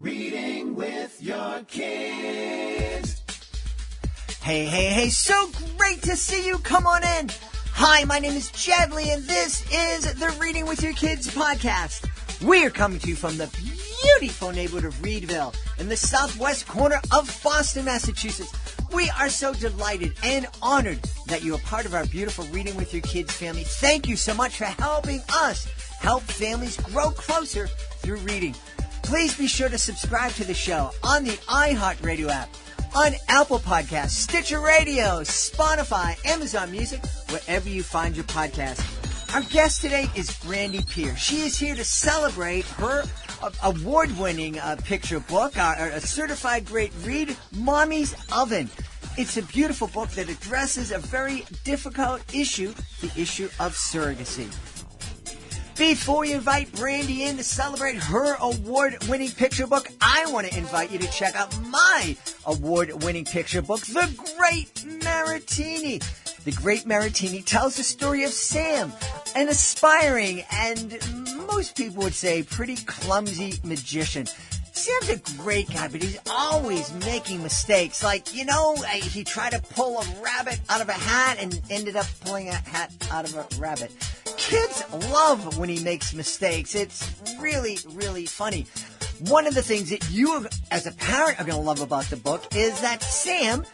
Reading with your kids. Hey, so great to see you. Come on in. Hi, my name is Jedley, and this is the Reading with Your Kids podcast. We're coming to you from the beautiful neighborhood of Reedville in the southwest corner of Boston, Massachusetts. We are so delighted and honored that you are part of our beautiful Reading with Your Kids family. Thank you so much for helping us help families grow closer through reading. Please be sure to subscribe to the show on the iHeartRadio app, on Apple Podcasts, Stitcher Radio, Spotify, Amazon Music, wherever you find your podcast. Our guest today is Brandi Pearce. She is here to celebrate her award-winning picture book, a certified great read, Mommy's Oven. It's a beautiful book that addresses a very difficult issue, the issue of surrogacy. Before we invite Brandi in to celebrate her award-winning picture book, I want to invite you to check out my award-winning picture book, The Great Maritini. The Great Maritini tells the story of Sam, an aspiring and most people would say pretty clumsy magician. Sam's a great guy, but he's always making mistakes. Like, he tried to pull a rabbit out of a hat and ended up pulling a hat out of a rabbit. Kids love when he makes mistakes. It's really, really funny. One of the things that you, as a parent, are going to love about the book is that Sam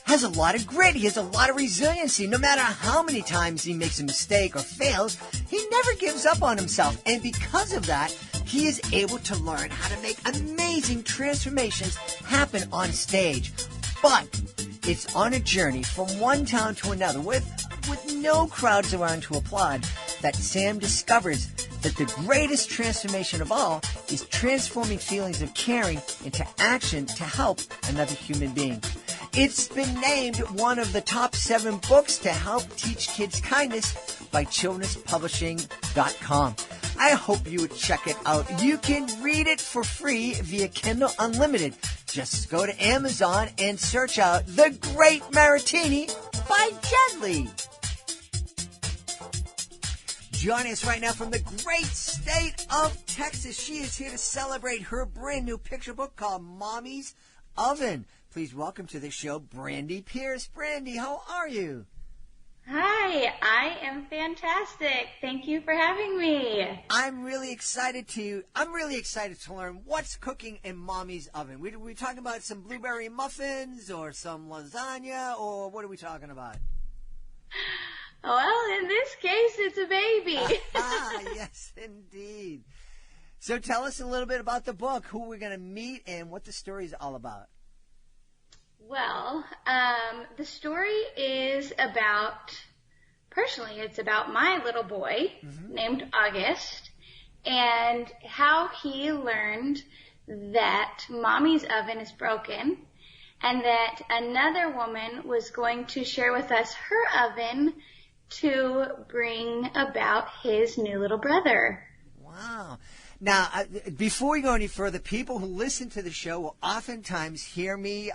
has a lot of grit. He has a lot of resiliency. No matter how many times he makes a mistake or fails, he never gives up on himself. And because of that, he is able to learn how to make amazing transformations happen on stage. But it's on a journey from one town to another with no crowds around to applaud that Sam discovers that the greatest transformation of all is transforming feelings of caring into action to help another human being. It's been named one of the top 7 books to help teach kids kindness by childrenspublishing.com. I hope you would check it out. You can read it for free via Kindle Unlimited. Just go to Amazon and search out The Great Maritini by Jedley. Joining us right now from the great state of Texas, she is here to celebrate her brand new picture book called Mommy's Oven. Please welcome to the show, Brandi Pearce. Brandi, how are you? Hi, I am fantastic. Thank you for having me. I'm really excited to learn what's cooking in Mommy's Oven. We talking about some blueberry muffins or some lasagna, or what are we talking about? Well, in this case, it's a baby. Yes, indeed. So tell us a little bit about the book, who we're going to meet, and what the story is all about. Well, the story is it's about my little boy named August and how he learned that Mommy's oven is broken and that another woman was going to share with us her oven to bring about his new little brother. Wow. Now, before we go any further, people who listen to the show will oftentimes hear me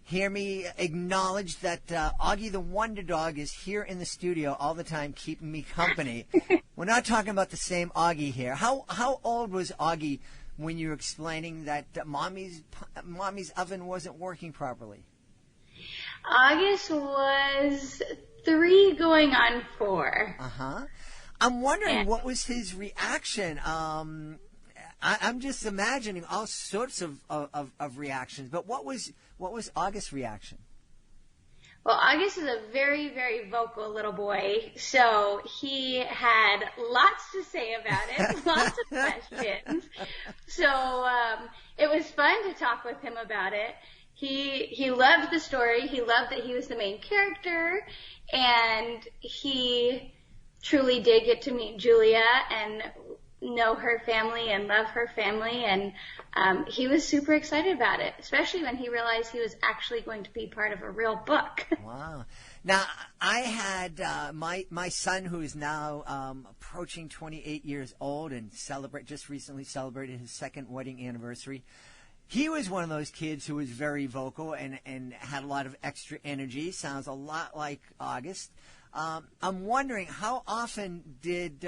acknowledge that Augie the Wonder Dog is here in the studio all the time, keeping me company. We're not talking about the same Augie here. How old was Augie when you were explaining that Mommy's oven wasn't working properly? August was 3 going on 4. Uh-huh. I'm wondering what was his reaction. I'm just imagining all sorts of reactions. But what was August's reaction? Well, August is a very, very vocal little boy, so he had lots to say about it, lots of questions. So it was fun to talk with him about it. He loved the story. He loved that he was the main character, and he truly did get to meet Julia and know her family and love her family, and he was super excited about it, especially when he realized he was actually going to be part of a real book. Wow. Now, I had my son, who is now approaching 28 years old and just recently celebrated his 2nd wedding anniversary. He was one of those kids who was very vocal and had a lot of extra energy. Sounds a lot like August. I'm wondering, how often did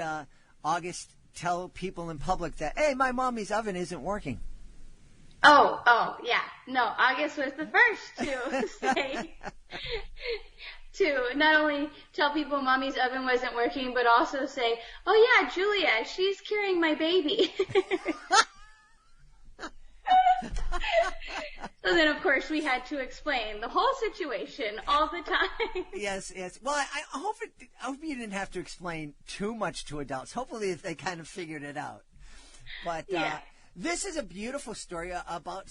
August tell people in public that, hey, my mommy's oven isn't working? Yeah. No, August was the first to say, to not only tell people Mommy's oven wasn't working, but also say, oh yeah, Julia, she's carrying my baby. So then, of course, we had to explain the whole situation all the time. Yes. Well, I hope you didn't have to explain too much to adults. Hopefully they kind of figured it out. But Yeah. this is a beautiful story about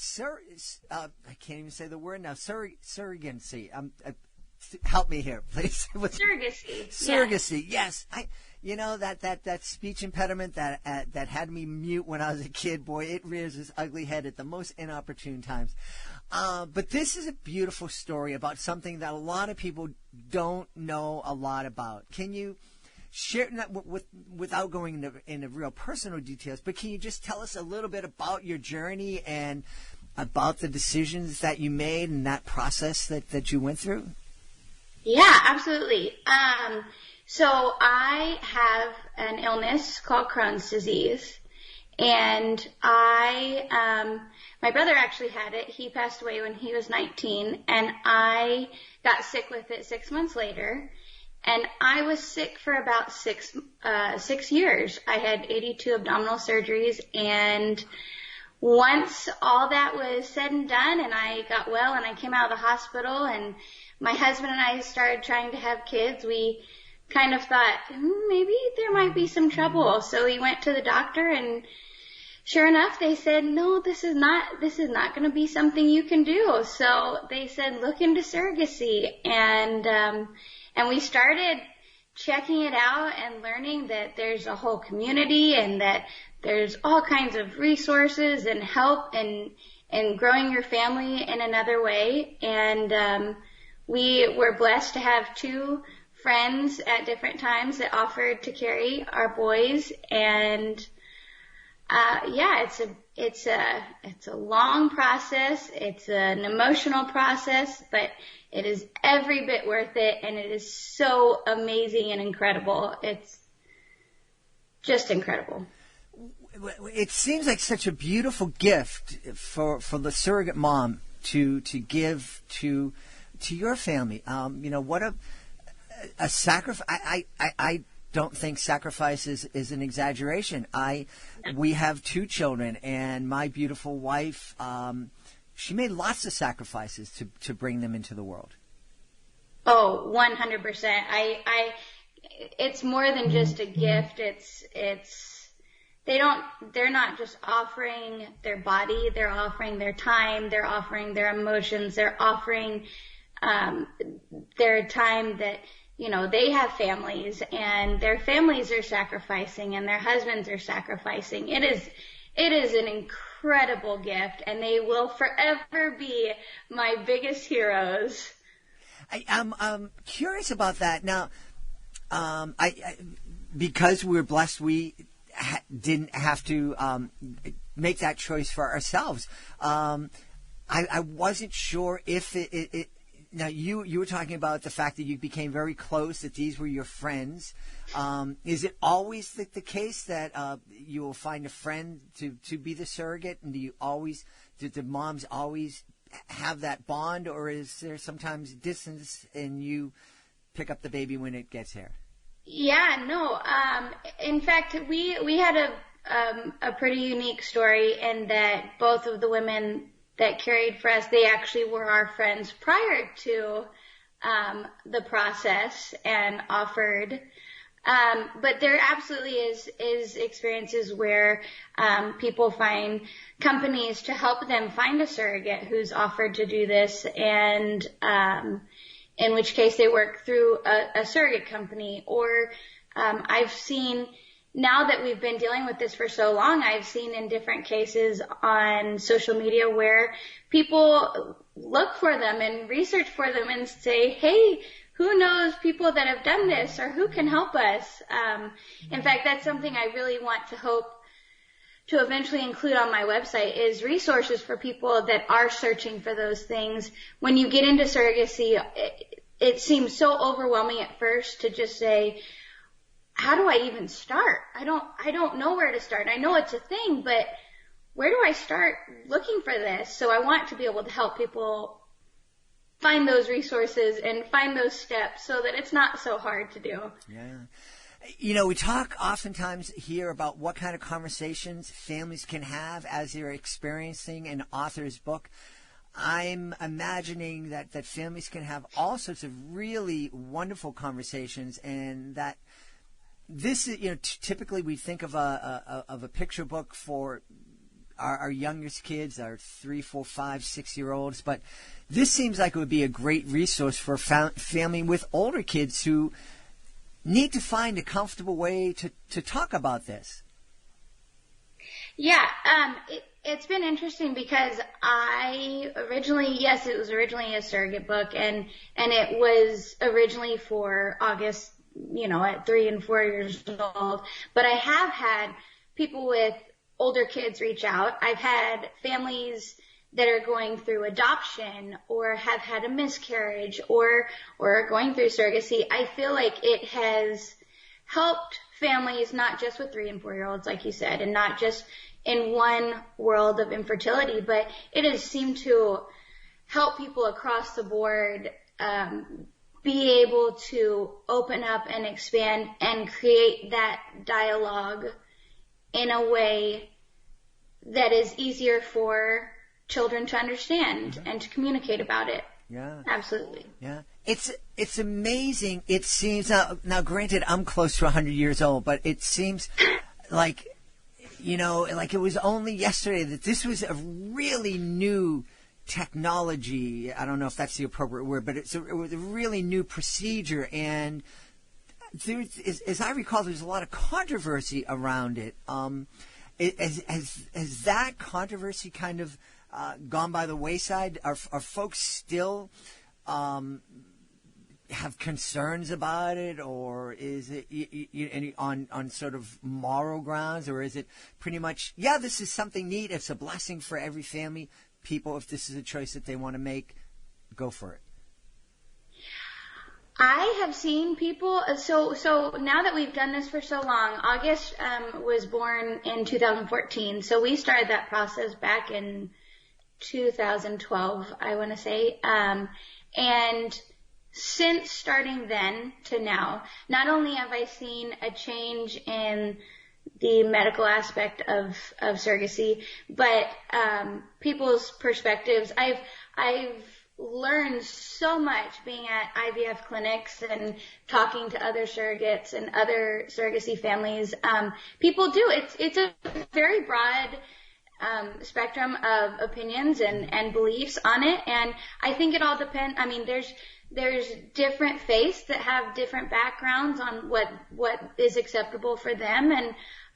I can't even say the word now. Surrogacy. Help me here, please. Surrogacy. Surrogacy. Yes. That speech impediment that had me mute when I was a kid, boy, it rears its ugly head at the most inopportune times. But this is a beautiful story about something that a lot of people don't know a lot about. Can you share, without going into real personal details, but can you just tell us a little bit about your journey and about the decisions that you made and that process that you went through? Yeah, absolutely. So I have an illness called Crohn's disease, and my brother actually had it. He passed away when he was 19, and I got sick with it 6 months later, and I was sick for about 6 years. I had 82 abdominal surgeries, and once all that was said and done, and I got well, and I came out of the hospital, and my husband and I started trying to have kids, we kind of thought, maybe there might be some trouble. So we went to the doctor, and sure enough, they said, no, this is not going to be something you can do. So they said, look into surrogacy. And we started checking it out and learning that there's a whole community and that there's all kinds of resources and help and growing your family in another way. And we were blessed to have 2 friends at different times that offered to carry our boys, and it's a long process. It's an emotional process, but it is every bit worth it, and it is so amazing and incredible. It's just incredible. It seems like such a beautiful gift for the surrogate mom to give to your family. What a sacrifice. I don't think sacrifice is an exaggeration. We have 2 children, and my beautiful wife, she made lots of sacrifices to bring them into the world. Oh, 100%. It's more than just a gift. They're not just offering their body, they're offering their time, they're offering their emotions, they're offering their time that, they have families, and their families are sacrificing, and their husbands are sacrificing. It is an incredible gift, and they will forever be my biggest heroes. I'm curious about that. Now, because we're blessed, we didn't have to make that choice for ourselves. I wasn't sure if it now, you were talking about the fact that you became very close, that these were your friends. Is it always the case that you will find a friend to be the surrogate? And do the moms always have that bond, or is there sometimes distance and you pick up the baby when it gets here? Yeah, no. In fact, we had a pretty unique story in that both of the women that carried for us, they actually were our friends prior to the process and offered. But there absolutely is experiences where people find companies to help them find a surrogate who's offered to do this, and in which case they work through a surrogate company. Or I've seen, now that we've been dealing with this for so long, I've seen in different cases on social media where people look for them and research for them and say, hey, who knows people that have done this, or who can help us? In fact, that's something I really want to hope to eventually include on my website, is resources for people that are searching for those things. When you get into surrogacy, it seems so overwhelming at first to just say, how do I even start? I don't know where to start. I know it's a thing, but where do I start looking for this? So I want to be able to help people find those resources and find those steps so that it's not so hard to do. Yeah. We talk oftentimes here about what kind of conversations families can have as they're experiencing an author's book. I'm imagining that families can have all sorts of really wonderful conversations, and that this is, typically we think of a picture book for our youngest kids, our 3, 4, 5, 6-year-olds, but this seems like it would be a great resource for a family with older kids who need to find a comfortable way to talk about this. Yeah, it's been interesting because it was originally a surrogate book, and it was originally for August, at 3 and 4 years old. But I have had people with older kids reach out. I've had families that are going through adoption or have had a miscarriage or are going through surrogacy. I feel like it has helped families, not just with 3 and 4 year olds, like you said, and not just in one world of infertility, but it has seemed to help people across the board be able to open up and expand and create that dialogue in a way that is easier for children to understand and to communicate about it. Yeah. Absolutely. Yeah. It's amazing. It seems, now granted, I'm close to 100 years old, but it seems like, like it was only yesterday that this was a really new technology. I don't know if that's the appropriate word, but it was a really new procedure. And as I recall, there's a lot of controversy around it. Has that controversy kind of gone by the wayside? Are folks still have concerns about it, or is it on sort of moral grounds, or is it pretty much, this is something neat, it's a blessing for every family, people, if this is a choice that they want to make, go for it? I have seen people, so now that we've done this for so long, August was born in 2014, so we started that process back in 2012, I want to say, and since starting then to now, not only have I seen a change in the medical aspect of surrogacy, but people's perspectives. I've learned so much being at IVF clinics and talking to other surrogates and other surrogacy families. People do. It's a very broad spectrum of opinions and beliefs on it, and I think it all depends. I mean, there's different faiths that have different backgrounds on what is acceptable for them,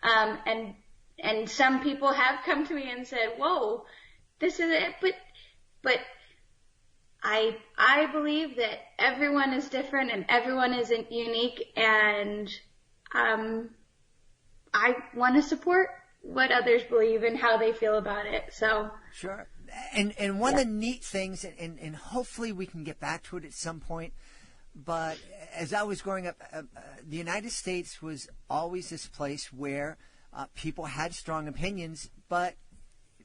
and some people have come to me and said, "Whoa, this is it," but I believe that everyone is different and everyone is unique, and I want to support what others believe and how they feel about it. So sure. And one of the neat things, and hopefully we can get back to it at some point, but as I was growing up, the United States was always this place where people had strong opinions, but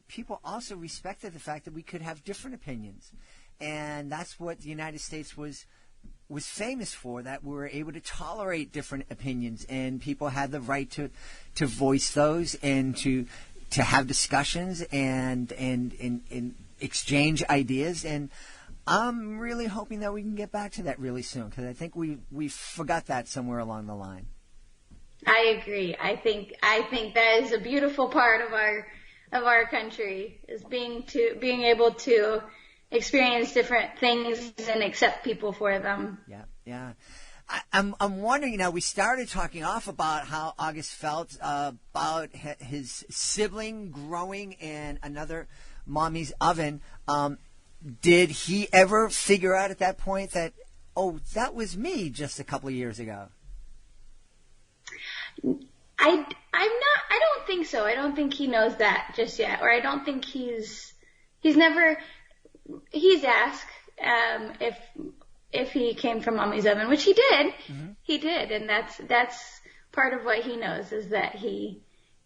people also respected the fact that we could have different opinions. And that's what the United States was famous for, that we were able to tolerate different opinions, and people had the right to voice those and to have discussions and exchange ideas. And I'm really hoping that we can get back to that really soon, because I think we forgot that somewhere along the line. I agree. I think that is a beautiful part of our country, is being able to experience different things and accept people for them. Yeah. I'm wondering, we started talking off about how August felt about his sibling growing in another mommy's oven. Did he ever figure out at that point that, that was me just a couple of years ago? I don't think so. I don't think he knows that just yet, or I don't think he's asked if he came from mommy's oven, which he did. Mm-hmm. He did, and that's part of what he knows, is that he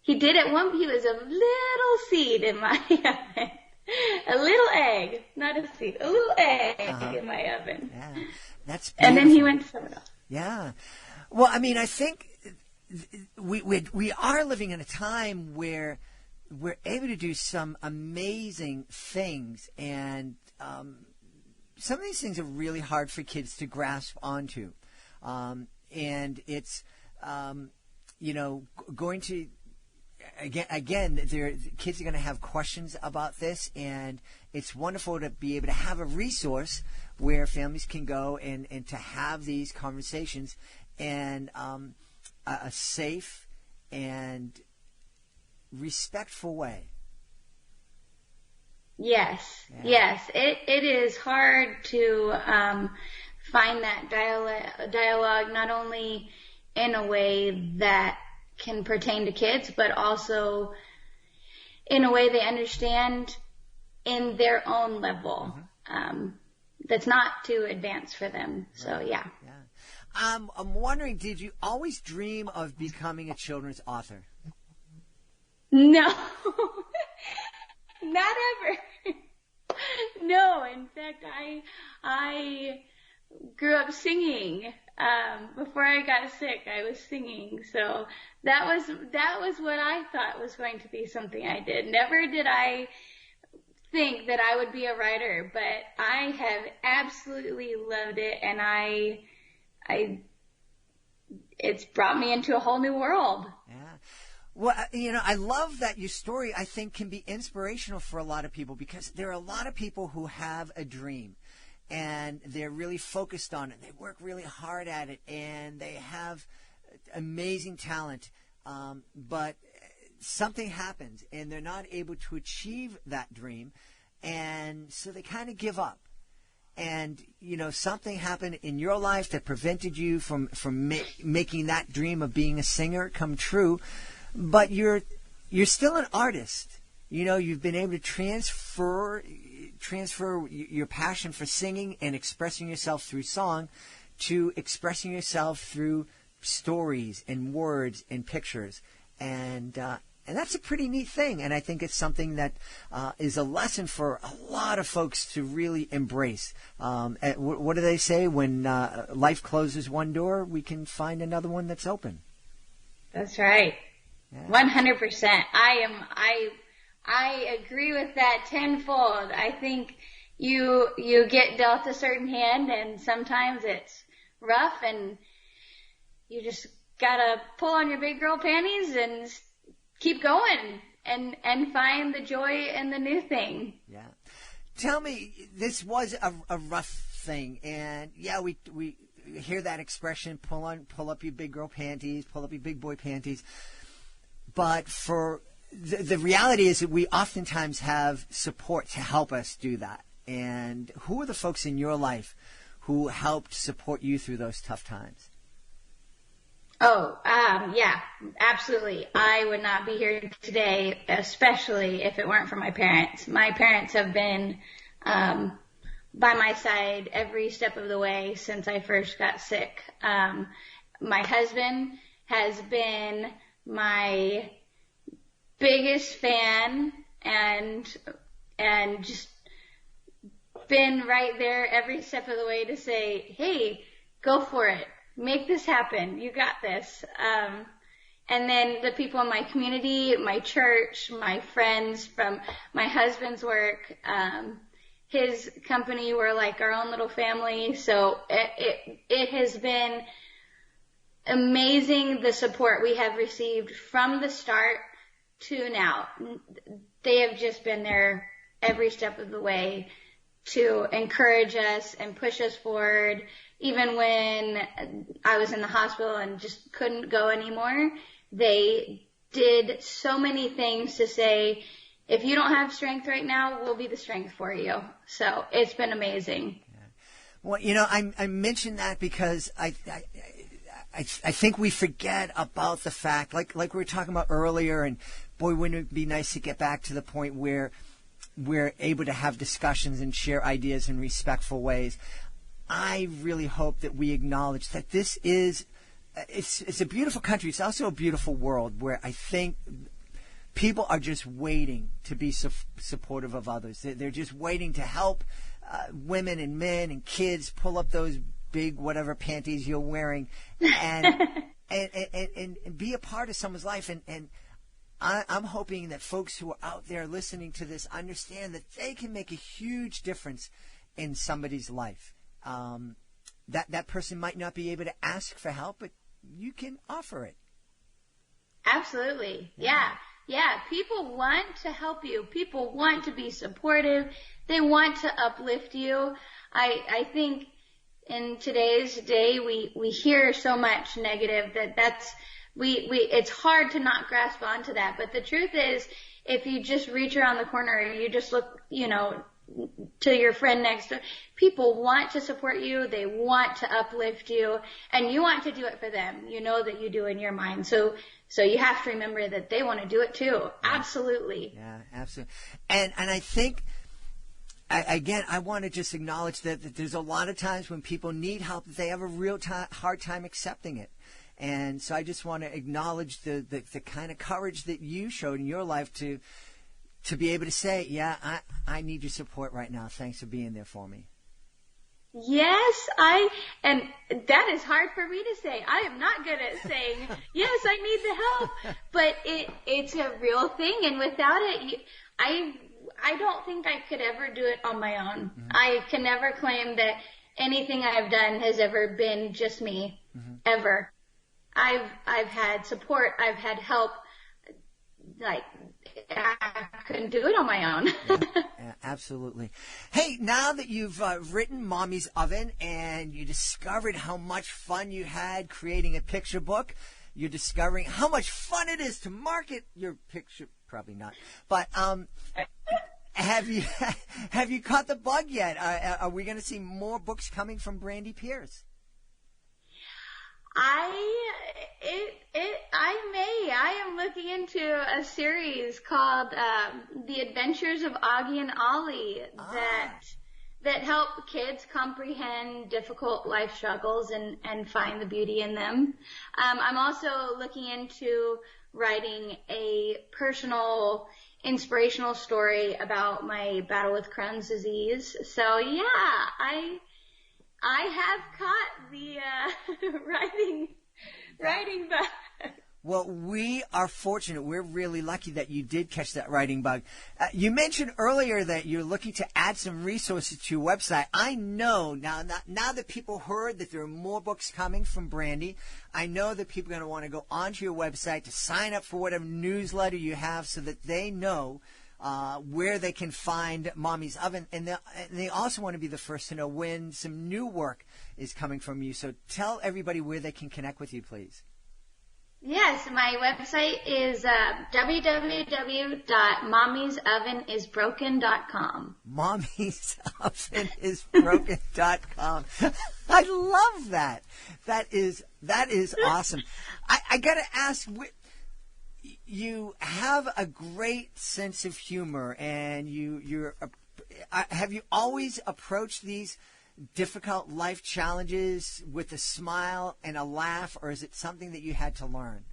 he did at one, he was a little seed in my oven. A little egg, not a seed, a little egg in my oven. Yeah, that's beautiful. And then he went to someone else. Yeah. Well, I mean, I think we are living in a time where we're able to do some amazing things, and some of these things are really hard for kids to grasp onto. And it's, going to, again, kids are going to have questions about this, and it's wonderful to be able to have a resource where families can go and to have these conversations in a safe and respectful way. Yes, yes. It is hard to find that dialogue not only in a way that can pertain to kids, but also in a way they understand in their own level. That's not too advanced for them. So, yeah. I'm wondering, did you always dream of becoming a children's author? No. Not ever. No, in fact, I grew up singing. Before I got sick, I was singing. So that was what I thought was going to be something I did. Never did I think that I would be a writer, but I have absolutely loved it, and it's brought me into a whole new world. Yeah. Well, I love that your story, I think, can be inspirational for a lot of people, because there are a lot of people who have a dream and they're really focused on it. They work really hard at it and they have amazing talent. But something happens and they're not able to achieve that dream. And so they kind of give up. And, something happened in your life that prevented you from making that dream of being a singer come true. But you're still an artist. You've been able to transfer your passion for singing and expressing yourself through song to expressing yourself through stories and words and pictures. And that's a pretty neat thing. And I think it's something that is a lesson for a lot of folks to really embrace. What do they say? When life closes one door, we can find another one that's open. That's right. Yeah. 100%. I agree with that tenfold. I think you get dealt a certain hand, and sometimes it's rough, and you just gotta pull on your big girl panties and keep going and find the joy in the new thing. Yeah. Tell me, this was a rough thing, and we hear that expression, pull up your big girl panties, pull up your big boy panties. But for the reality is that we oftentimes have support to help us do that. And who are the folks in your life who helped support you through those tough times? Oh, yeah, absolutely. I would not be here today, especially if it weren't for my parents. My parents have been by my side every step of the way since I first got sick. My husband has been my biggest fan and just been right there every step of the way to say, hey, go for it. Make this happen. You got this. And then the people in my community, my church, my friends from my husband's work, his company, we're like our own little family. So it has been amazing, the support we have received from the start to now. They have just been there every step of the way to encourage us and push us forward. Even when I was in the hospital and just couldn't go anymore, they did so many things to say, if you don't have strength right now, we'll be the strength for you. So it's been amazing. Well, I mentioned that because I think we forget about the fact, like we were talking about earlier, and boy, wouldn't it be nice to get back to the point where we're able to have discussions and share ideas in respectful ways. I really hope that we acknowledge that this is, it's a beautiful country. It's also a beautiful world where I think people are just waiting to be supportive of others. They're just waiting to help women and men and kids pull up those big whatever panties you're wearing and and be a part of someone's life. And I'm hoping that folks who are out there listening to this understand that they can make a huge difference in somebody's life. That person might not be able to ask for help, but you can offer it. Absolutely. Yeah. People want to help you. People want to be supportive. They want to uplift you. I think in today's day, we hear so much negative that's it's hard to not grasp onto that. But the truth is, if you just reach around the corner, you just look, to your friend next door, people want to support you. They want to uplift you, and you want to do it for them. You know that you do in your mind. So you have to remember that they want to do it too. Yeah. Absolutely. Yeah, absolutely. And I think, I want to just acknowledge that there's a lot of times when people need help, that they have a real hard time accepting it. And so I just want to acknowledge the kind of courage that you showed in your life to be able to say, yeah, I need your support right now. Thanks for being there for me. Yes, and that is hard for me to say. I am not good at saying, yes, I need the help, but it's a real thing. And without it, I don't think I could ever do it on my own. Mm-hmm. I can never claim that anything I've done has ever been just me, ever. I've had support. I've had help. Like, I couldn't do it on my own. Yeah, absolutely. Hey, now that you've written Mommy's Oven and you discovered how much fun you had creating a picture book, you're discovering how much fun it is to market your picture. Probably not, but have you caught the bug yet? Are we going to see more books coming from Brandi Pearce? I am looking into a series called The Adventures of Augie and Ollie that help kids comprehend difficult life struggles and find the beauty in them. I'm also looking into writing a personal, inspirational story about my battle with Crohn's disease. So yeah, I have caught the writing bug. Well, we are fortunate. We're really lucky that you did catch that writing bug. You mentioned earlier that you're looking to add some resources to your website. I know now that people heard that there are more books coming from Brandi, I know that people are going to want to go onto your website to sign up for whatever newsletter you have so that they know where they can find Mommy's Oven. And they also want to be the first to know when some new work is coming from you. So tell everybody where they can connect with you, please. Yes, my website is www.mommysovenisbroken.com. Mommysovenisbroken.com. I love that. That is awesome. I got to ask, you have a great sense of humor, and have you always approached these difficult life challenges with a smile and a laugh, or is it something that you had to learn?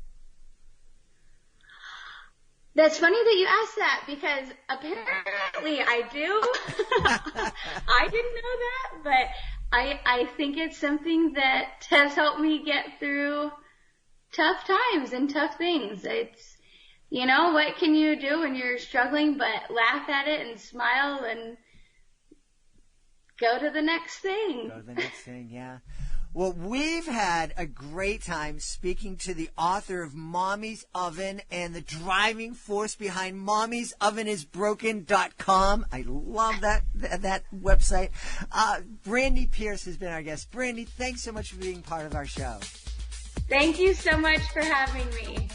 That's funny that you asked that, because apparently I do. I didn't know that, but I think it's something that has helped me get through tough times and tough things. It's, what can you do when you're struggling but laugh at it and smile and go to the next thing. Go to the next thing, yeah. Well, we've had a great time speaking to the author of Mommy's Oven and the driving force behind mommysovenisbroken.com. I love that website. Brandy Pierce has been our guest. Brandy, thanks so much for being part of our show. Thank you so much for having me.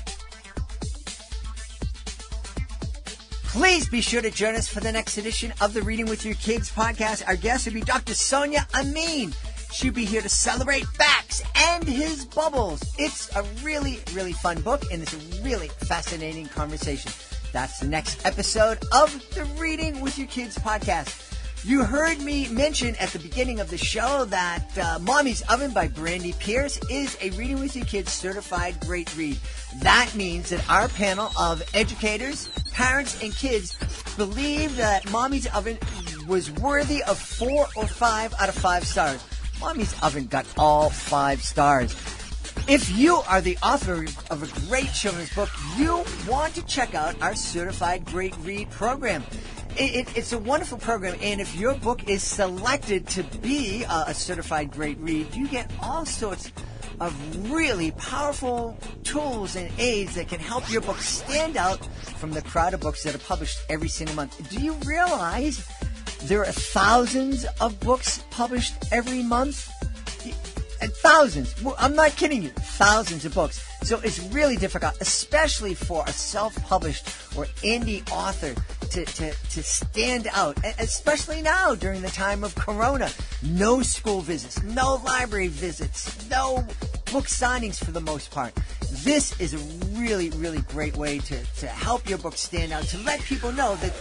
Please be sure to join us for the next edition of the Reading with Your Kids podcast. Our guest will be Dr. Sonia Amin. She'll be here to celebrate Bax and his bubbles. It's a really, really fun book, and it's a really fascinating conversation. That's the next episode of the Reading with Your Kids podcast. You heard me mention at the beginning of the show that Mommy's Oven by Brandi Pearce is a Reading with Your Kids certified great read. That means that our panel of educators, parents, and kids believe that Mommy's Oven was worthy of 4 or 5 out of 5 stars. Mommy's Oven got all 5 stars. If you are the author of a great children's book, you want to check out our Certified Great Read program. It's a wonderful program, and if your book is selected to be a Certified Great Read, you get all sorts of really powerful tools and aids that can help your book stand out from the crowd of books that are published every single month. Do you realize there are thousands of books published every month? And thousands. I'm not kidding you. Thousands of books. So it's really difficult, especially for a self-published or indie author to stand out, especially now during the time of Corona. No school visits, no library visits, no book signings for the most part. This is a really, really great way to help your book stand out, to let people know that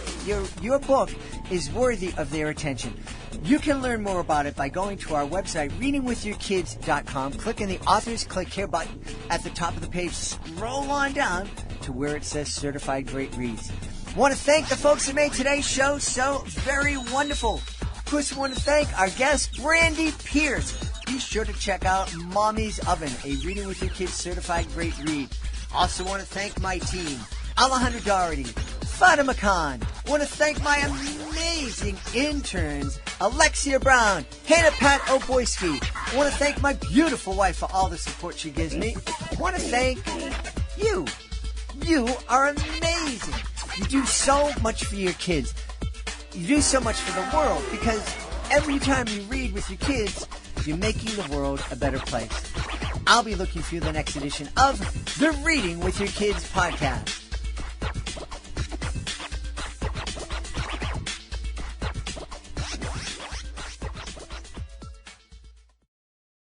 your book is worthy of their attention. You can learn more about it by going to our website, readingwithyourkids.com, clicking the Authors Click Here button at the top of the page, scroll on down to where it says Certified Great Reads. Want to thank the folks that made today's show so very wonderful. Of course, we want to thank our guest, Brandi Pearce. Be sure to check out Mommy's Oven, a Reading with Your Kids certified great read. Also want to thank my team, Alejandro Doherty, Fatima Khan. Want to thank my amazing interns, Alexia Brown, Hannah Pat Oboyski. Want to thank my beautiful wife for all the support she gives me. Want to thank you. You are amazing. You do so much for your kids. You do so much for the world, because every time you read with your kids, you're making the world a better place. I'll be looking for you the next edition of the Reading with Your Kids podcast.